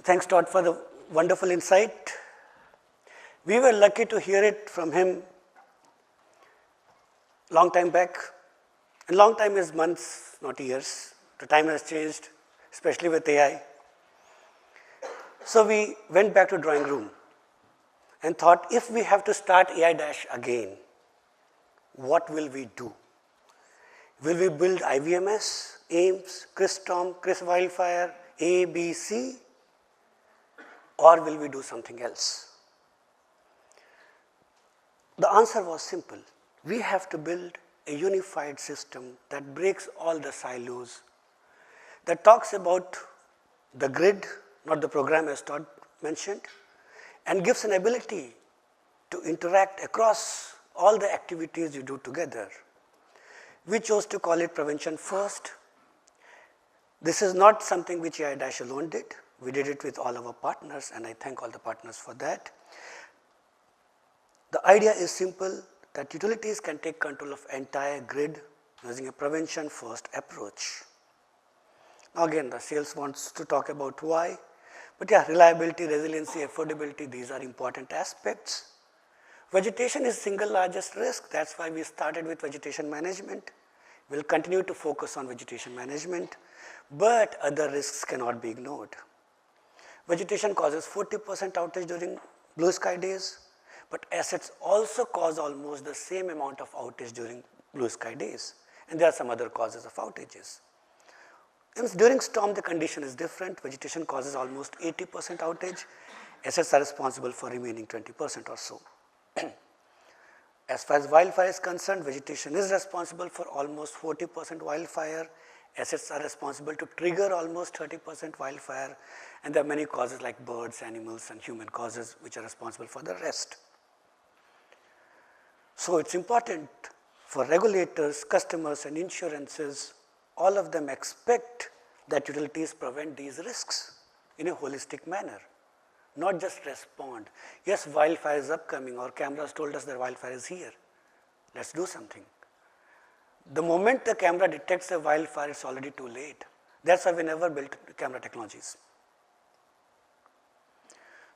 Thanks, Todd, for the wonderful insight. We were lucky to hear it from him long time back. And long time is months, not years. The time has changed, especially with AI. So we went back to drawing room and thought, if we have to start AiDASH again, what will we do? Will we build IVMS, Ames, Storm, Wildfire, A, B, C, or will we do something else? The answer was simple. We have to build a unified system that breaks all the silos, that talks about the grid, not the program as Todd mentioned, and gives an ability to interact across all the activities you do together. We chose to call it PreventionFirst. This is not something which AiDASH alone did. We did it with all our partners, and I thank all the partners for that. The idea is simple, that utilities can take control of entire grid using a prevention-first approach. Now again, the sales wants to talk about why, but yeah, reliability, resiliency, affordability, these are important aspects. Vegetation is single largest risk. That's why we started with vegetation management. We'll continue to focus on vegetation management, but other risks cannot be ignored. Vegetation causes 40% outage during blue sky days, but assets also cause almost the same amount of outage during blue sky days, and there are some other causes of outages. And during storm, the condition is different. Vegetation causes almost 80% outage. Assets are responsible for remaining 20% or so. As far as wildfire is concerned, vegetation is responsible for almost 40% wildfire. Assets are responsible to trigger almost 30% wildfire, and there are many causes like birds, animals, and human causes which are responsible for the rest. So it's important for regulators, customers, and insurances, all of them expect that utilities prevent these risks in a holistic manner, not just respond. Yes, wildfire is upcoming, or cameras told us that wildfire is here. Let's do something. The moment the camera detects a wildfire, it's already too late. That's why we never built camera technologies.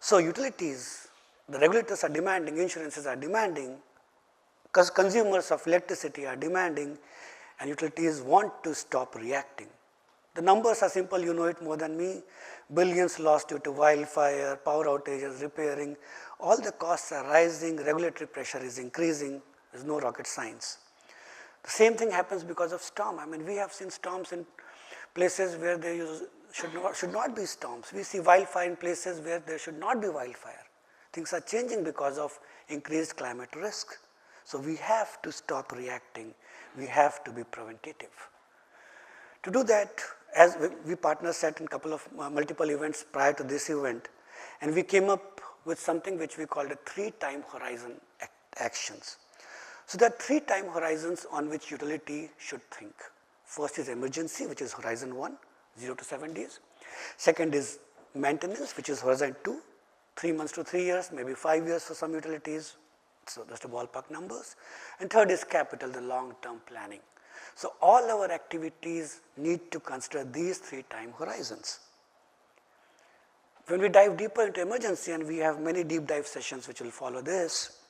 So utilities, the regulators are demanding, insurances are demanding, because consumers of electricity are demanding, and utilities want to stop reacting. The numbers are simple, you know it more than me. Billions lost due to wildfire, power outages, repairing. All the costs are rising, regulatory pressure is increasing. There's no rocket science. The same thing happens because of storm. I mean, we have seen storms in places where there should not be storms. We see wildfire in places where there should not be wildfire. Things are changing because of increased climate risk. So we have to stop reacting. We have to be preventative. To do that, as we partners sat in a couple of multiple events prior to this event, and we came up with something which we called a 3-time horizon actions. So there are 3 time horizons on which utility should think. First is emergency, which is horizon 1, 0 to 7 days. Second is maintenance, which is horizon 2, 3 months to 3 years, maybe 5 years for some utilities. So that's the ballpark numbers. And third is capital, the long-term planning. So all our activities need to consider these 3 time horizons. When we dive deeper into emergency, and we have many deep dive sessions which will follow this,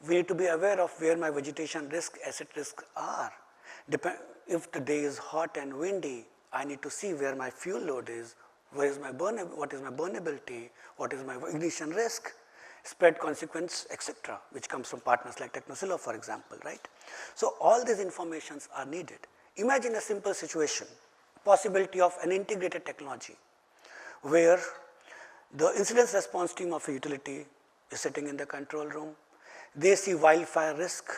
we need to be aware of where my vegetation risk, asset risks are. If the day is hot and windy, I need to see where my fuel load is, what is my burnability, what is my ignition risk, spread consequence, etc., which comes from partners like Technosilo, for example, right? So all these informations are needed. Imagine a simple situation, possibility of an integrated technology, where the incident response team of a utility is sitting in the control room. They see wildfire risk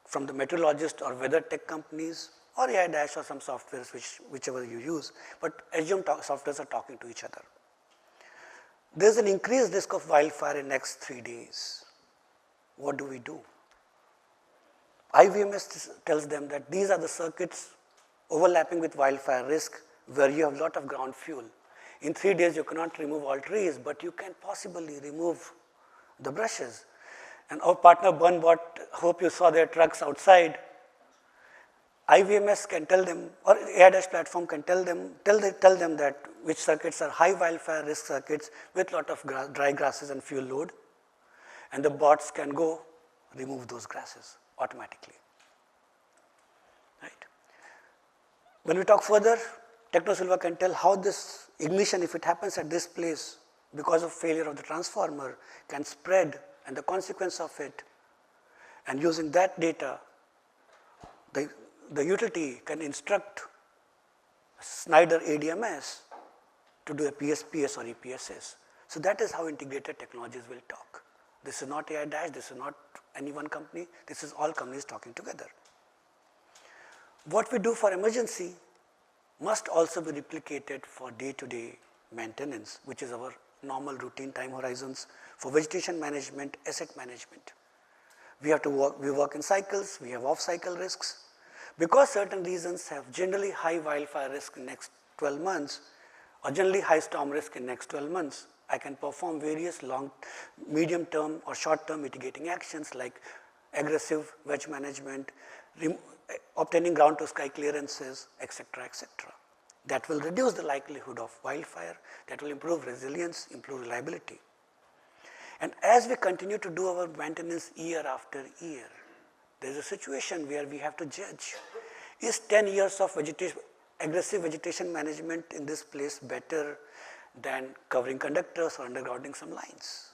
from the meteorologist or weather tech companies, or AiDASH or some softwares, whichever you use, but assume softwares are talking to each other. There is an increased risk of wildfire in next 3 days. What do we do? IVMS tells them that these are the circuits overlapping with wildfire risk where you have a lot of ground fuel. In 3 days, you cannot remove all trees, but you can possibly remove the brushes. And our partner BurnBot, hope you saw their trucks outside. IVMS can tell them, or AiDASH platform can tell them that which circuits are high wildfire risk circuits with lot of dry grasses and fuel load, and the bots can go remove those grasses automatically. Right. When we talk further, TechnoSilver can tell how this ignition, if it happens at this place because of failure of the transformer, can spread and the consequence of it, and using that data, the utility can instruct Schneider ADMS to do a PSPS or EPSS. So that is how integrated technologies will talk. This is not AiDASH, this is not any one company, this is all companies talking together. What we do for emergency must also be replicated for day-to-day maintenance, which is our normal routine time horizons for vegetation management, asset management. We have to work in cycles, we have off-cycle risks. Because certain regions have generally high wildfire risk in next 12 months or generally high storm risk in next 12 months, I can perform various medium term or short term mitigating actions like aggressive veg management, obtaining ground to sky clearances, etc., etc. That will reduce the likelihood of wildfire, that will improve resilience, improve reliability. And as we continue to do our maintenance year after year, there is a situation where we have to judge, is 10 years of aggressive vegetation management in this place better than covering conductors or undergrounding some lines?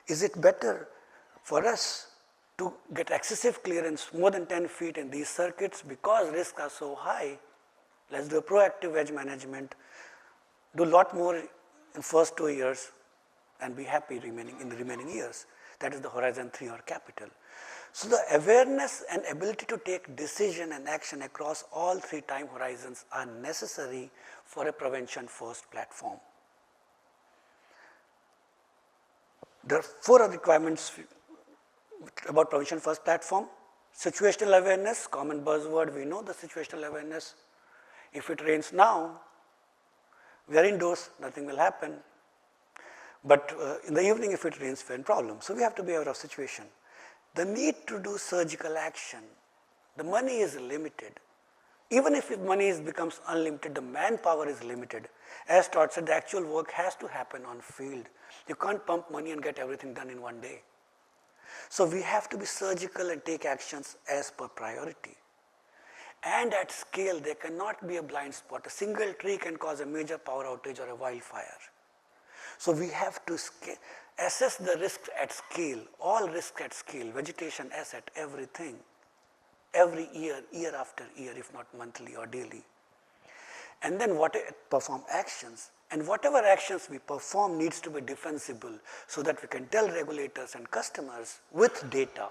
Is it better for us to get excessive clearance more than 10 feet in these circuits because risks are so high? Let's do a proactive edge management, do a lot more in first 2 years and be happy in the remaining years. That is the horizon 3 or capital. So the awareness and ability to take decision and action across all 3 time horizons are necessary for a prevention first platform. There are 4 requirements about prevention first platform. Situational awareness, common buzzword, we know the situational awareness. If it rains now, we are indoors, nothing will happen. But in the evening, if it rains, we're in problem. So we have to be aware of situation. The need to do surgical action, the money is limited. Even if money becomes unlimited, the manpower is limited. As Todd said, the actual work has to happen on field. You can't pump money and get everything done in one day. So we have to be surgical and take actions as per priority. And at scale, there cannot be a blind spot. A single tree can cause a major power outage or a wildfire. So we have to assess the risks at scale, all risks at scale, vegetation, asset, everything, every year, year after year, if not monthly or daily. And then perform actions. And whatever actions we perform needs to be defensible so that we can tell regulators and customers with data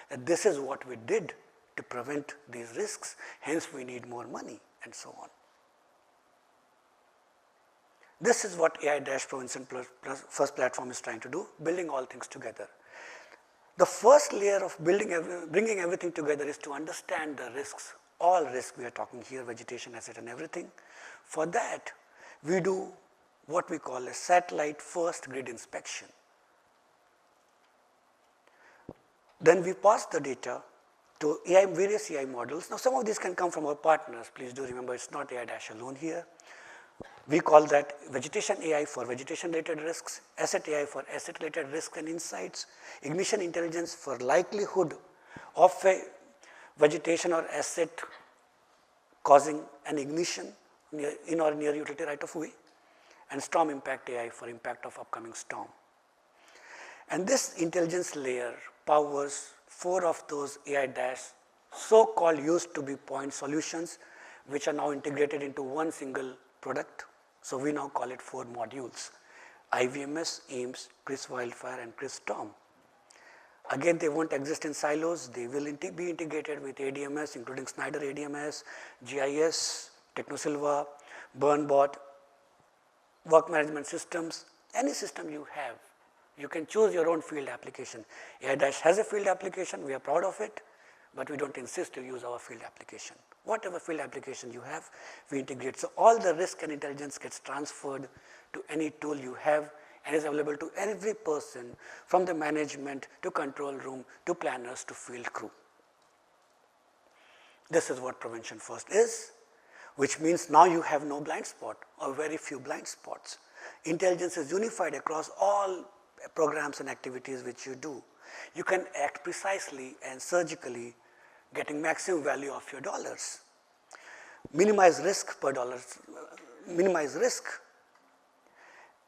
that this is what we did to prevent these risks, hence we need more money and so on. This is what AiDASH First platform is trying to do, building all things together. The first layer of bringing everything together is to understand the risks, all risks we are talking here, vegetation, asset and everything. For that, we do what we call a satellite first grid inspection. Then we pass the data to various AI models. Now some of these can come from our partners. Please do remember it's not AiDASH alone here. We call that vegetation AI for vegetation related risks, asset AI for asset related risks and insights, ignition intelligence for likelihood of a vegetation or asset causing an ignition in or near utility right of way, and storm impact AI for impact of upcoming storm. And this intelligence layer powers 4 of those AiDASH so-called used to be point solutions, which are now integrated into one single product. So we now call it 4 modules: IVMS, AIMS, CRIS Wildfire and CRIS Storm. Again, they won't exist in silos. They will be integrated with ADMS, including Schneider ADMS, GIS, TechnoSilver, BurnBot, work management systems, any system you have. You can choose your own field application. AiDASH has a field application, we are proud of it, but we don't insist to use our field application. Whatever field application you have, we integrate. So all the risk and intelligence gets transferred to any tool you have and is available to every person, from the management to control room to planners to field crew. This is what prevention first is, which means now you have no blind spot or very few blind spots. Intelligence is unified across all programs and activities which you do. You can act precisely and surgically, getting maximum value of your dollars. Minimize risk per dollar, minimize risk,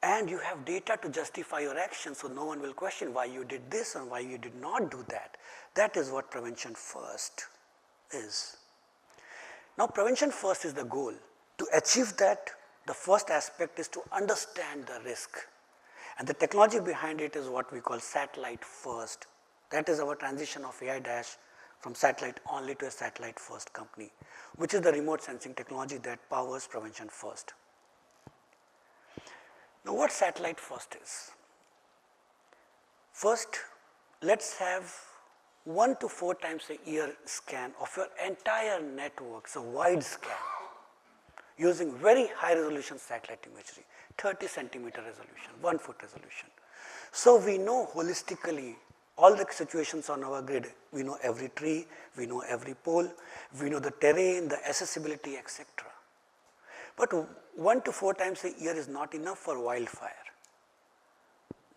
and you have data to justify your action, so no one will question why you did this and why you did not do that. That is what prevention first is. Now, prevention first is the goal. To achieve that, the first aspect is to understand the risk, and the technology behind it is what we call satellite first. That is our transition of AiDASH from satellite only to a satellite first company, which is the remote sensing technology that powers prevention first. Now, what satellite first is? First, let's have 1 to 4 times a year scan of your entire network, so wide scan, using very high resolution satellite imagery, 30 centimeter resolution, 1 foot resolution. So we know holistically all the situations on our grid. We know every tree, we know every pole, we know the terrain, the accessibility, etc. But 1 to 4 times a year is not enough for wildfire.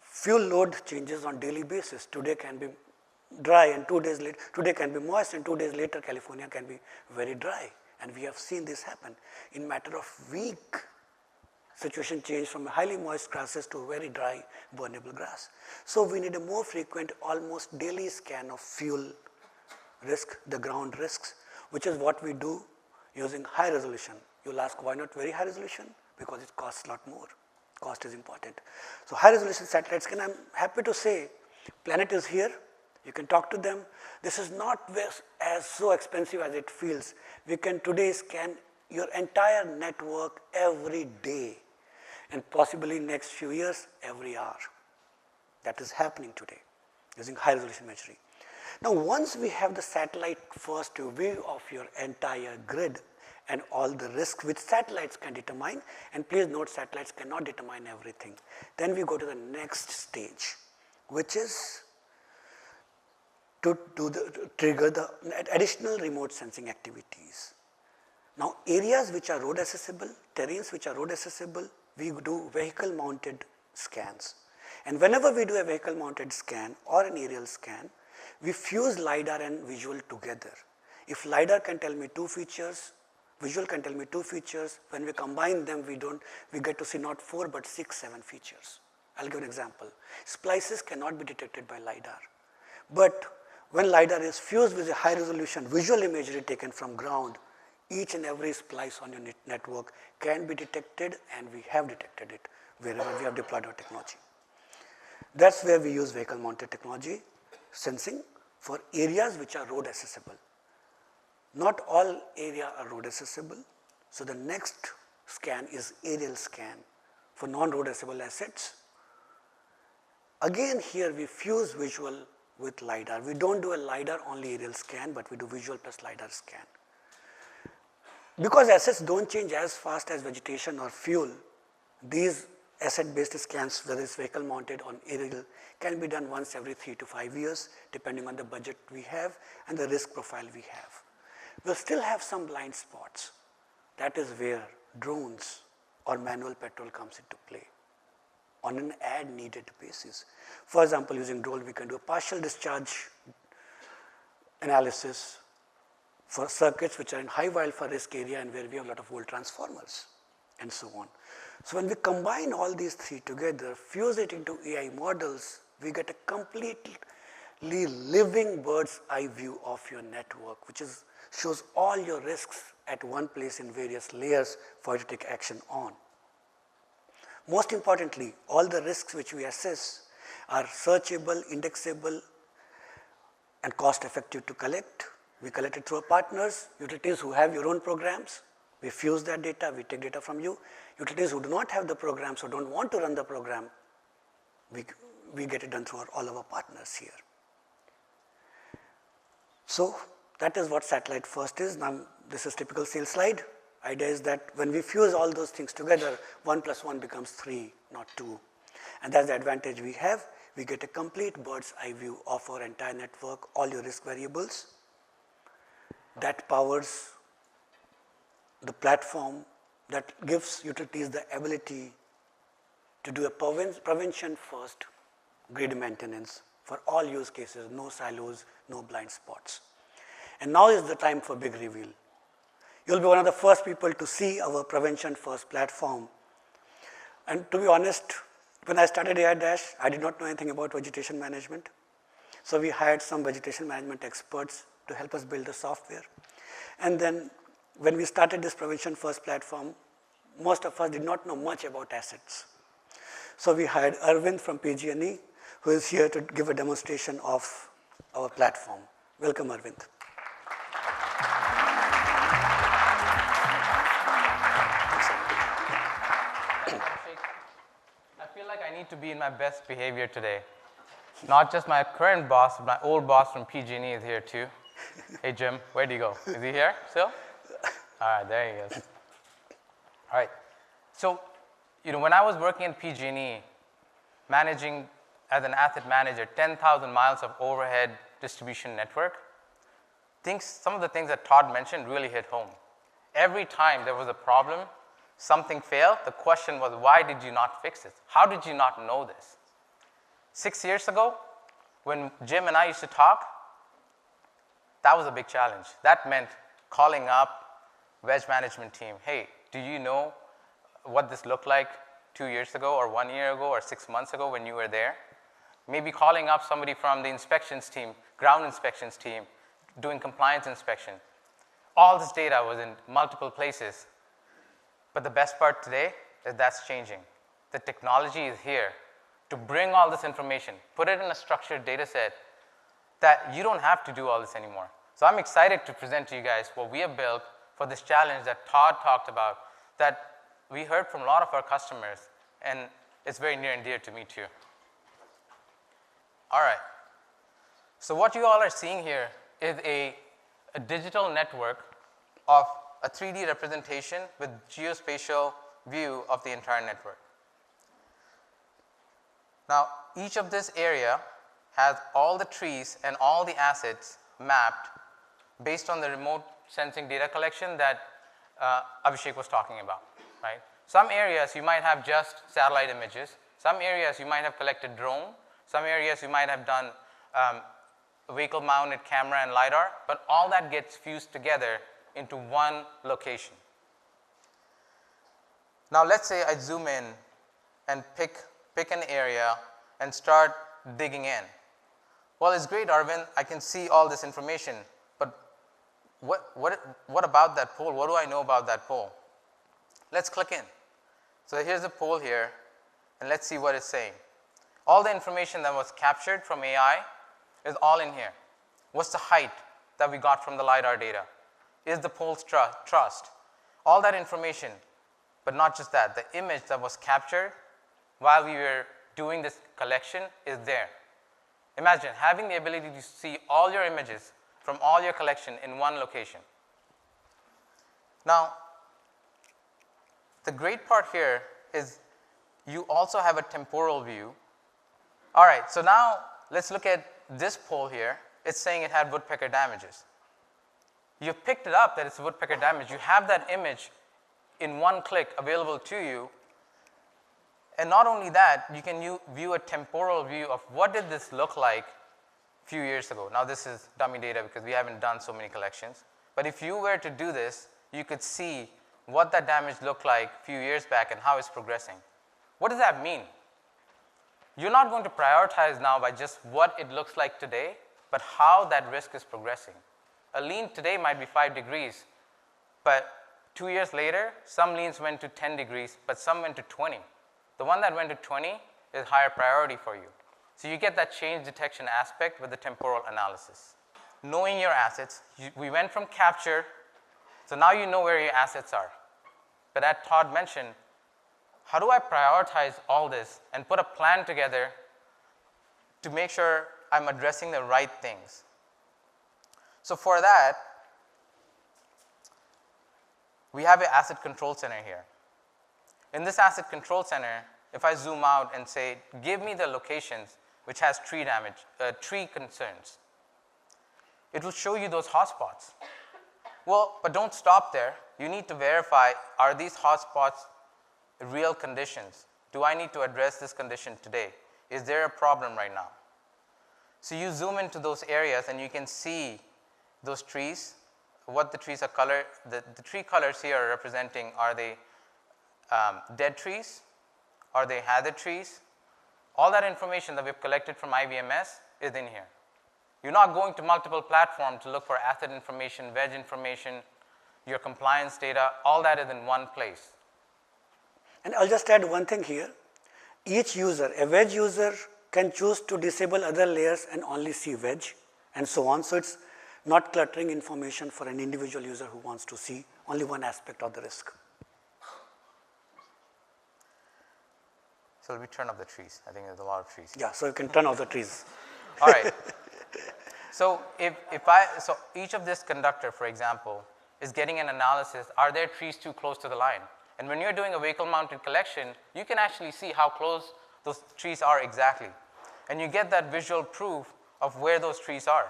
Fuel load changes on daily basis. Today can be dry and 2 days later, today can be moist and 2 days later California can be very dry. And we have seen this happen in matter of week. Situation change from highly moist grasses to very dry burnable grass. So we need a more frequent, almost daily scan of fuel risk, the ground risks, which is what we do using high resolution. You'll ask why not very high resolution? Because it costs a lot more. Cost is important. So high resolution satellite scan, I'm happy to say, planet is here. You can talk to them. This is not as so expensive as it feels. We can today scan your entire network every day, and possibly next few years every hour. That is happening today using high resolution imagery. Now, once we have the satellite first view of your entire grid and all the risks which satellites can determine, and please note satellites cannot determine everything, then we go to the next stage, which is to trigger the additional remote sensing activities. Now, areas which are road accessible, terrains which are road accessible, we do vehicle mounted scans. And whenever we do a vehicle mounted scan or an aerial scan, we fuse LiDAR and visual together. If LiDAR can tell me 2 features, visual can tell me 2 features, when we combine them we get to see not 4 but 6, 7 features. I'll give an example. Splices cannot be detected by LiDAR, but when LiDAR is fused with a high resolution visual imagery taken from ground, each and every splice on your network can be detected, and we have detected it wherever we have deployed our technology. That's where we use vehicle mounted technology sensing for areas which are road accessible. Not all areas are road accessible, so the next scan is aerial scan for non-road accessible assets. Again here we fuse visual with LiDAR. We don't do a LiDAR only aerial scan, but we do visual plus LiDAR scan. Because assets don't change as fast as vegetation or fuel, these asset-based scans, whether it's vehicle mounted or aerial, can be done once every 3 to 5 years, depending on the budget we have and the risk profile we have. We'll still have some blind spots. That is where drones or manual patrol comes into play on an ad-needed basis. For example, using drone, we can do a partial discharge analysis for circuits which are in high wildfire risk area and where we have a lot of volt transformers and so on. So when we combine all these 3 together, fuse it into AI models, we get a completely living bird's eye view of your network, which shows all your risks at one place in various layers for you to take action on. Most importantly, all the risks which we assess are searchable, indexable, and cost effective to collect. We collect it through our partners, utilities who have your own programs. We fuse that data, we take data from you. Utilities who do not have the programs or don't want to run the program, we get it done through all of our partners here. So that is what satellite first is. Now this is typical sales slide. Idea is that when we fuse all those things together, 1 plus 1 becomes 3, not 2. And that's the advantage we have. We get a complete bird's eye view of our entire network, all your risk variables. that powers the platform that gives utilities the ability to do a prevention-first grid maintenance for all use cases, no silos, no blind spots. And now is the time for big reveal. You'll be one of the first people to see our prevention-first platform. And to be honest, when I started AiDASH, I did not know anything about vegetation management. So we hired some vegetation management experts to help us build the software. And then when we started this prevention-first platform, most of us did not know much about assets. So we hired Arvind from PG&E, who is here to give a demonstration of our platform. Welcome, Arvind. I feel like I need to be in my best behavior today. Not just my current boss, but my old boss from PG&E is here too. Hey Jim, where'd he go? Is he here still? All right, there he is. All right, so when I was working in PG&E, managing as an asset manager 10,000 miles of overhead distribution network, some of the things that Todd mentioned really hit home. Every time there was a problem, something failed, the question was, why did you not fix it? How did you not know this? 6 years ago, when Jim and I used to talk, that was a big challenge. That meant calling up veg management team. Hey, do you know what this looked like 2 years ago or 1 year ago or 6 months ago when you were there? Maybe calling up somebody from the inspections team, ground inspections team, doing compliance inspection. All this data was in multiple places. But the best part today is that's changing. The technology is here to bring all this information, put it in a structured data set that you don't have to do all this anymore. So I'm excited to present to you guys what we have built for this challenge that Todd talked about, that we heard from a lot of our customers, and it's very near and dear to me too. All right. So what you all are seeing here is a digital network of a 3D representation with geospatial view of the entire network. Now, each of this area has all the trees and all the assets mapped based on the remote sensing data collection that Abhishek was talking about, right? Some areas you might have just satellite images. Some areas you might have collected drone. Some areas you might have done vehicle mounted camera and LiDAR, but all that gets fused together into one location. Now let's say I zoom in and pick an area and start digging in. Well, it's great, Arvind, I can see all this information, but what about that pole? What do I know about that pole? Let's click in. So here's a pole here, and let's see what it's saying. All the information that was captured from AI is all in here. What's the height that we got from the LiDAR data? Is the pole's trussed? All that information, but not just that, the image that was captured while we were doing this collection is there. Imagine having the ability to see all your images from all your collection in one location. Now, the great part here is you also have a temporal view. All right, so now let's look at this pole here. It's saying it had woodpecker damages. You've picked it up that it's woodpecker damage. You have that image in one click available to you. And not only that, you can view a temporal view of what did this look like a few years ago. Now this is dummy data because we haven't done so many collections. But if you were to do this, you could see what that damage looked like a few years back and how it's progressing. What does that mean? You're not going to prioritize now by just what it looks like today, but how that risk is progressing. A lean today might be 5 degrees, but 2 years later, some leans went to 10 degrees, but some went to 20. The one that went to 20 is higher priority for you. So you get that change detection aspect with the temporal analysis. Knowing your assets, we went from capture, so now you know where your assets are. But as Todd mentioned, how do I prioritize all this and put a plan together to make sure I'm addressing the right things? So for that, we have an asset control center here. In this asset control center, if I zoom out and say, give me the locations which has tree damage, tree concerns, it will show you those hotspots. Well, but don't stop there. You need to verify, are these hotspots real conditions? Do I need to address this condition today? Is there a problem right now? So you zoom into those areas and you can see those trees, what the trees are colored. The tree colors here are representing, are they dead trees? Are they hazard trees? All that information that we've collected from IVMS is in here. You're not going to multiple platforms to look for asset information, veg information, your compliance data, all that is in one place. And I'll just add one thing here. Each user, a veg user, can choose to disable other layers and only see veg and so on. So it's not cluttering information for an individual user who wants to see only one aspect of the risk. So we turn off the trees. I think there's a lot of trees. Yeah, so you can turn off the trees. All right. So so each of this conductor, for example, is getting an analysis, are there trees too close to the line? And when you're doing a vehicle mounted collection, you can actually see how close those trees are exactly. And you get that visual proof of where those trees are.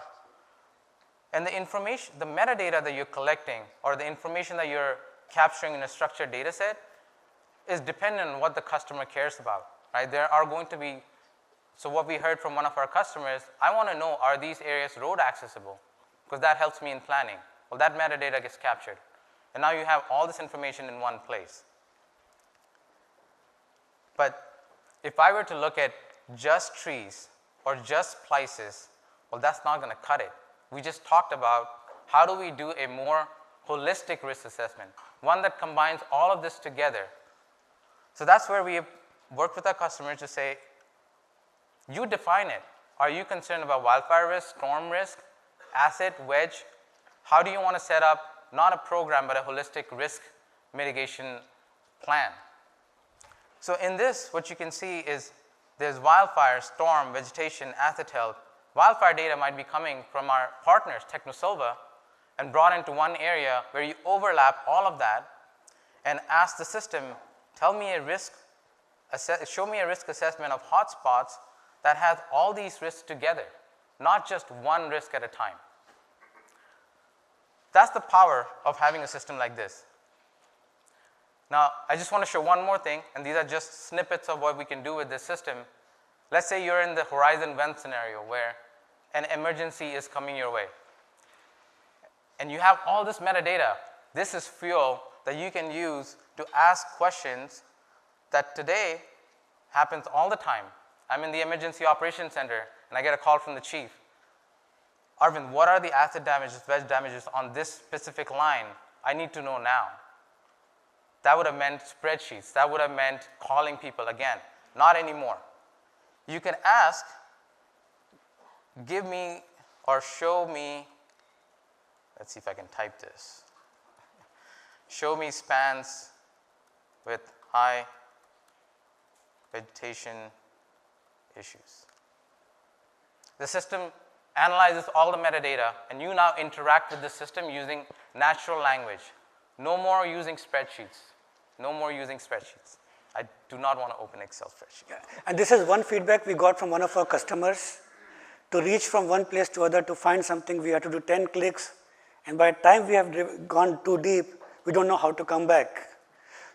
And the information, the metadata that you're collecting or the information that you're capturing in a structured data set is dependent on what the customer cares about, right? There are going to be, so what we heard from one of our customers, I want to know, are these areas road accessible? Because that helps me in planning. Well, that metadata gets captured. And now you have all this information in one place. But if I were to look at just trees or just places, well, that's not going to cut it. We just talked about how do we do a more holistic risk assessment, one that combines all of this together. So that's where we have worked with our customers to say, you define it. Are you concerned about wildfire risk, storm risk, asset, wedge? How do you want to set up not a program but a holistic risk mitigation plan? So in this, what you can see is there's wildfire, storm, vegetation, asset health. Wildfire data might be coming from our partners, Technosilva, and brought into one area where you overlap all of that and ask the system, show me a risk assessment of hotspots that has all these risks together, not just one risk at a time. That's the power of having a system like this. Now, I just want to show one more thing, and these are just snippets of what we can do with this system. Let's say you're in the horizon vent scenario where an emergency is coming your way. And you have all this metadata. This is fuel that you can use to ask questions that today happens all the time. I'm in the emergency operations center, and I get a call from the chief. Arvind, what are the asset damages, veg damages on this specific line? I need to know now. That would have meant spreadsheets. That would have meant calling people again. Not anymore. You can ask, give me or show me, let's see if I can type this. Show me spans with high vegetation issues. The system analyzes all the metadata, and you now interact with the system using natural language. No more using spreadsheets. No more using spreadsheets. I do not want to open Excel spreadsheet. Yeah. And this is one feedback we got from one of our customers. To reach from one place to other to find something, we have to do 10 clicks. And by the time we have gone too deep, we don't know how to come back.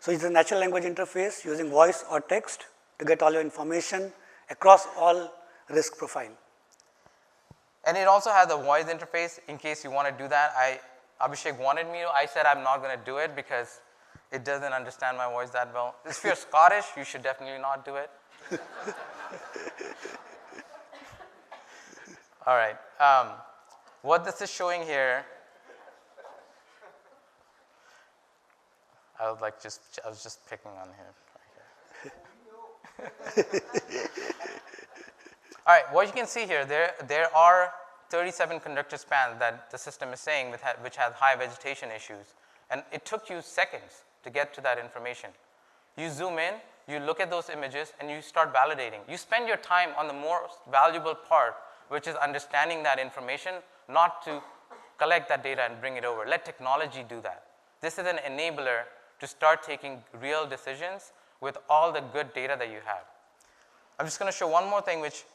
So it's a natural language interface using voice or text to get all your information across all risk profile. And it also has a voice interface in case you want to do that. Abhishek wanted me to. I said I'm not going to do it because it doesn't understand my voice that well. If you're Scottish, you should definitely not do it. All right. What this is showing here, I was just picking on him. Right here. All right, what you can see here, there are 37 conductor spans that the system is saying which has high vegetation issues. And it took you seconds to get to that information. You zoom in, you look at those images, and you start validating. You spend your time on the most valuable part, which is understanding that information, not to collect that data and bring it over. Let technology do that. This is an enabler to start taking real decisions with all the good data that you have. I'm just going to show one more thing which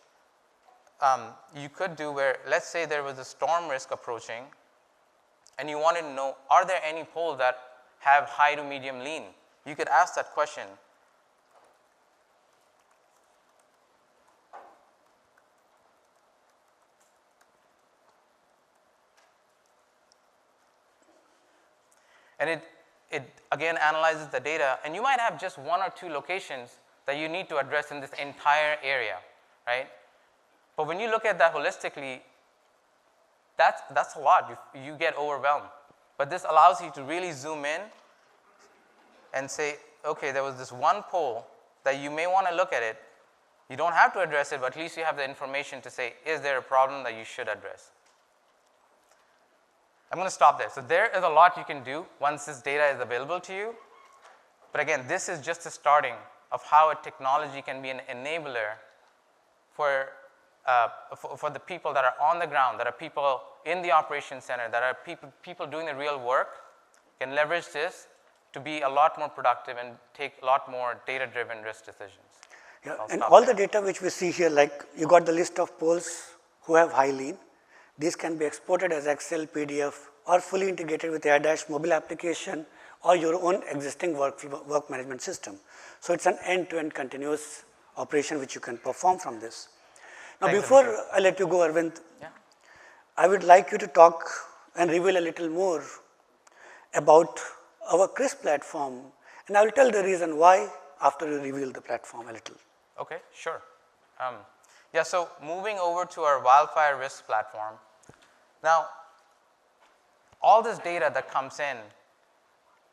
you could do where, let's say there was a storm risk approaching, and you wanted to know, are there any poles that have high to medium lean? You could ask that question. And it again analyzes the data, and you might have just 1 or 2 locations that you need to address in this entire area, right? But when you look at that holistically, that's a lot. You get overwhelmed. But this allows you to really zoom in and say, okay, there was this one pole that you may want to look at it. You don't have to address it, but at least you have the information to say, is there a problem that you should address? I'm going to stop there. So there is a lot you can do once this data is available to you. But again, this is just the starting of how a technology can be an enabler for the people that are on the ground, that are people in the operations center, that are people doing the real work, can leverage this to be a lot more productive and take a lot more data-driven risk decisions. Yeah, and all the data which we see here, like you got the list of poles who have high lean. These can be exported as Excel, PDF, or fully integrated with AiDASH mobile application or your own existing work management system. So it's an end-to-end continuous operation which you can perform from this. Now, before I let you go, Arvind, I would like you to talk and reveal a little more about our CRISP platform, and I will tell the reason why after you reveal the platform a little. Okay, sure. So moving over to our wildfire risk platform. Now, all this data that comes in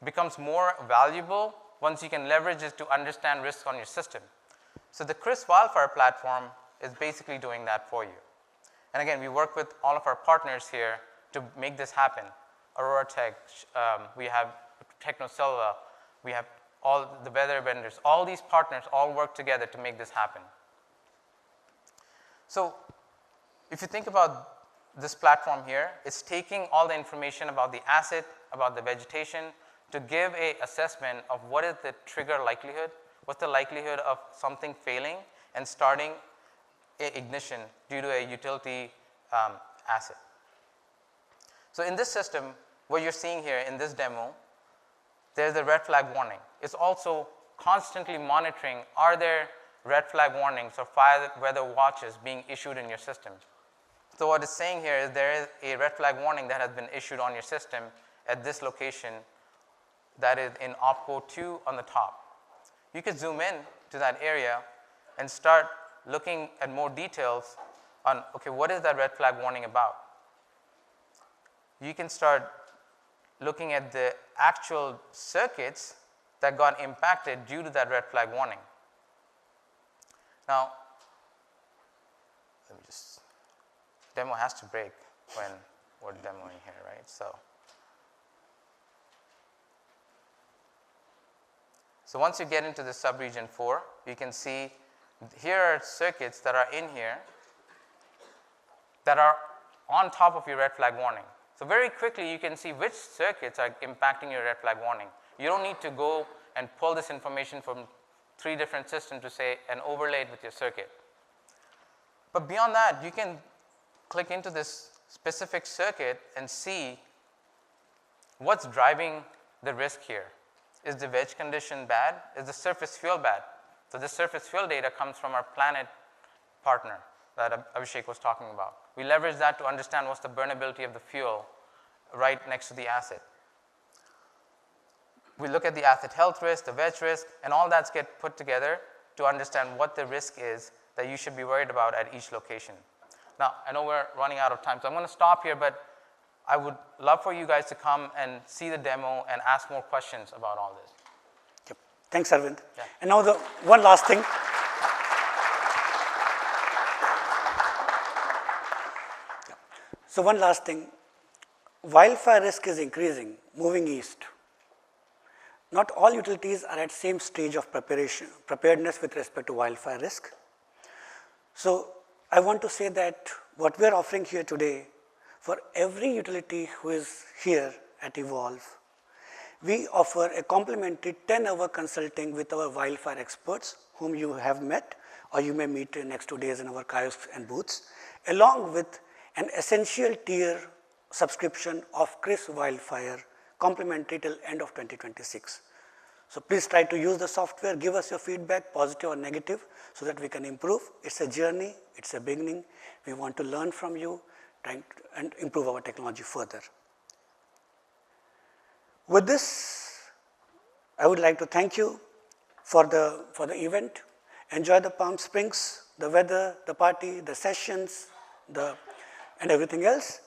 becomes more valuable once you can leverage it to understand risks on your system. So the CRISP wildfire platform is basically doing that for you. And again, we work with all of our partners here to make this happen. Aurora Tech, we have TechnoSilva, we have all the weather vendors, all these partners all work together to make this happen. So if you think about this platform here, it's taking all the information about the asset, about the vegetation, to give an assessment of what is the trigger likelihood, what's the likelihood of something failing and starting an ignition due to a utility asset. So in this system, what you're seeing here in this demo, there's a red flag warning. It's also constantly monitoring, are there red flag warnings or fire weather watches being issued in your system. So what it's saying here is there is a red flag warning that has been issued on your system at this location that is in OPCO 2 on the top. You could zoom in to that area and start looking at more details on, okay, what is that red flag warning about? You can start looking at the actual circuits that got impacted due to that red flag warning. Now, let me just, demo has to break when we're demoing here, right? So once you get into the subregion 4, you can see here are circuits that are in here that are on top of your red flag warning. So very quickly you can see which circuits are impacting your red flag warning. You don't need to go and pull this information from 3 different systems to say and overlay it with your circuit. But beyond that, you can click into this specific circuit and see what's driving the risk here. Is the veg condition bad? Is the surface fuel bad? So this surface fuel data comes from our Planet partner that Abhishek was talking about. We leverage that to understand what's the burnability of the fuel right next to the asset. We look at the asset health risk, the veg risk, and all that's get put together to understand what the risk is that you should be worried about at each location. Now, I know we're running out of time, so I'm going to stop here, but I would love for you guys to come and see the demo and ask more questions about all this. Yep. Thanks, Arvind. Yeah. And now the one last thing. So one last thing, wildfire risk is increasing, moving east. Not all utilities are at same stage of preparedness with respect to wildfire risk. So I want to say that what we are offering here today, for every utility who is here at Evolve, we offer a complimentary 10-hour consulting with our wildfire experts whom you have met or you may meet in next 2 days in our kiosks and booths, along with an essential tier subscription of Chris Wildfire, complimentary till end of 2026. So please try to use the software, give us your feedback, positive or negative, so that we can improve. It's a journey, it's a beginning. We want to learn from you and improve our technology further. With this, I would like to thank you for the event. Enjoy the Palm Springs, the weather, the party, the sessions, and everything else.